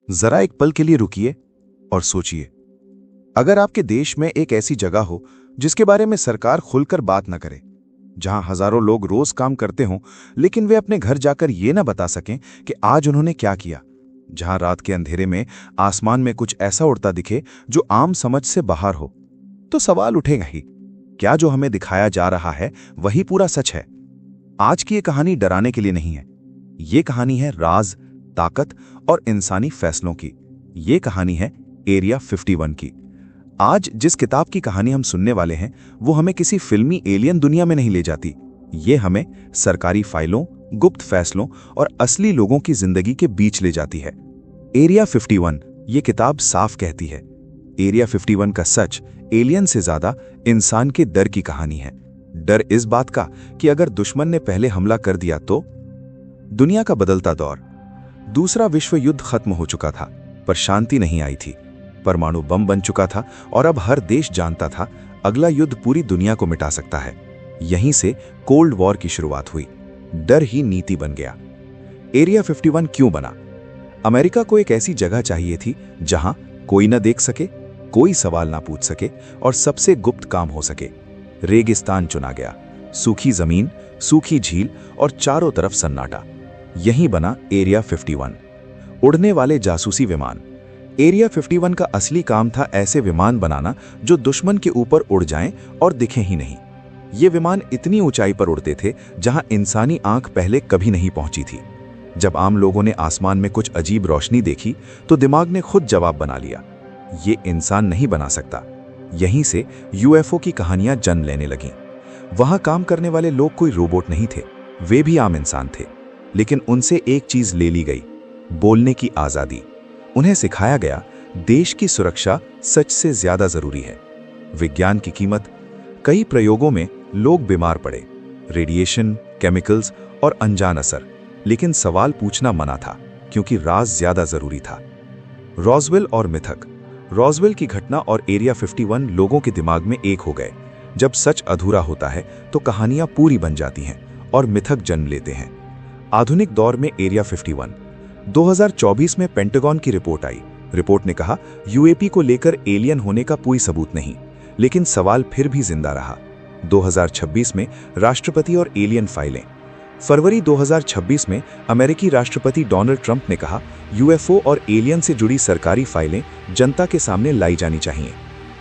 जरा एक पल के लिए रुकिए और सोचिए, अगर आपके देश में एक ऐसी जगह हो जिसके बारे में सरकार खुलकर बात न करे, जहां हजारों लोग रोज काम करते हों लेकिन वे अपने घर जाकर ये न बता सकें कि आज उन्होंने क्या किया, जहां रात के अंधेरे में आसमान में कुछ ऐसा उड़ता दिखे जो आम समझ से बाहर हो, तो सवाल उठेगा ही, क्या जो हमें दिखाया जा रहा है वही पूरा सच है? आज की ये कहानी डराने के लिए नहीं है। ये कहानी है राज, ताकत और इंसानी फैसलों की। ये कहानी है एरिया 51 की। आज जिस किताब की कहानी हम सुनने वाले हैं वो हमें किसी फिल्मी एलियन दुनिया में नहीं ले जाती। ये हमें सरकारी फाइलों, गुप्त फैसलों और असली लोगों की जिंदगी के बीच ले जाती है। एरिया 51 ये किताब साफ कहती है, एरिया 51 का सच एलियन से ज्यादा इंसान के डर की कहानी है। डर इस बात का कि अगर दुश्मन ने पहले हमला कर दिया तो। दुनिया का बदलता दौर। दूसरा विश्व युद्ध खत्म हो चुका था, पर शांति नहीं आई थी। परमाणु बम बन चुका था और अब हर देश जानता था अगला युद्ध पूरी दुनिया को मिटा सकता है। यहीं से कोल्ड वॉर की शुरुआत हुई। डर ही नीति बन गया। एरिया 51 क्यों बना? अमेरिका को एक ऐसी जगह चाहिए थी जहां कोई न देख सके, कोई सवाल ना पूछ सके और सबसे गुप्त काम हो सके। रेगिस्तान चुना गया, सूखी जमीन, सूखी झील और चारों तरफ सन्नाटा। यहीं बना एरिया 51। उड़ने वाले जासूसी विमान। एरिया 51 का असली काम था ऐसे विमान बनाना जो दुश्मन के ऊपर उड़ जाएं और दिखें ही नहीं। ये विमान इतनी ऊंचाई पर उड़ते थे जहां इंसानी आंख पहले कभी नहीं पहुंची थी। जब आम लोगों ने आसमान में कुछ अजीब रोशनी देखी तो दिमाग ने खुद जवाब बना लिया, ये इंसान नहीं बना सकता। यहीं से यूएफओ की कहानियां जन्म लेने लगीं। वहां काम करने वाले लोग कोई रोबोट नहीं थे, वे भी आम इंसान थे। लेकिन उनसे एक चीज ले ली गई, बोलने की आजादी। उन्हें सिखाया गया देश की सुरक्षा सच से ज्यादा जरूरी है। विज्ञान की कीमत। कई प्रयोगों में लोग बीमार पड़े, रेडिएशन, केमिकल्स और अनजान असर, लेकिन सवाल पूछना मना था क्योंकि राज ज्यादा जरूरी था। रॉसवेल और मिथक। रॉसवेल की घटना और एरिया 51 लोगों के दिमाग में एक हो गए। जब सच अधूरा होता है तो कहानियां पूरी बन जाती हैं और मिथक जन्म लेते हैं। आधुनिक दौर में एरिया 51। 2024 में पेंटागन की रिपोर्ट आई। रिपोर्ट ने कहा यूएपी को लेकर एलियन होने का कोई सबूत नहीं, लेकिन सवाल फिर भी जिंदा रहा। 2026 में राष्ट्रपति और एलियन फाइलें। फरवरी 2026 में अमेरिकी राष्ट्रपति डोनाल्ड ट्रंप ने कहा यूएफओ और एलियन से जुड़ी सरकारी फाइलें जनता के सामने लाई जानी चाहिए।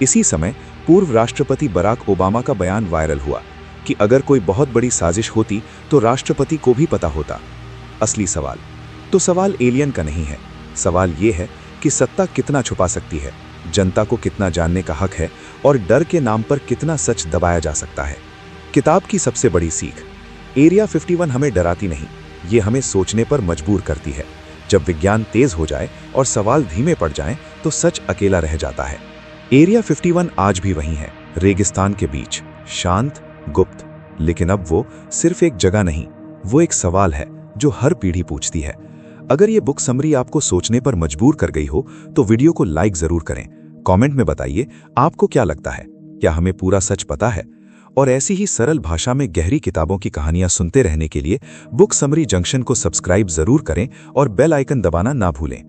इसी समय पूर्व राष्ट्रपति बराक ओबामा का बयान वायरल हुआ कि अगर कोई बहुत बड़ी साजिश होती तो राष्ट्रपति को भी पता होता। असली सवाल तो सवाल एलियन का नहीं है, सवाल ये है कि सत्ता कितना छुपा सकती है, जनता को कितना जानने का हक है और डर के नाम पर कितना सच दबाया जा सकता है। किताब की सबसे बड़ी सीख। एरिया 51 हमें डराती नहीं, ये हमें सोचने पर मजबूर करती है। जब विज्ञान तेज हो जाए और सवाल धीमे पड़ जाएं, तो सच अकेला रह जाता है। एरिया 51 आज भी वहीं है, रेगिस्तान के बीच, शांत, गुप्त, लेकिन अब वो सिर्फ एक जगह नहीं, वो एक सवाल है जो हर पीढ़ी पूछती है। अगर ये बुक समरी आपको सोचने पर मजबूर कर गई हो तो वीडियो को लाइक जरूर करें। कमेंट में बताइए आपको क्या लगता है, क्या हमें पूरा सच पता है? और ऐसी ही सरल भाषा में गहरी किताबों की कहानियां सुनते रहने के लिए बुक समरी जंक्शन को सब्सक्राइब जरूर करें और बेल आइकन दबाना ना भूलें।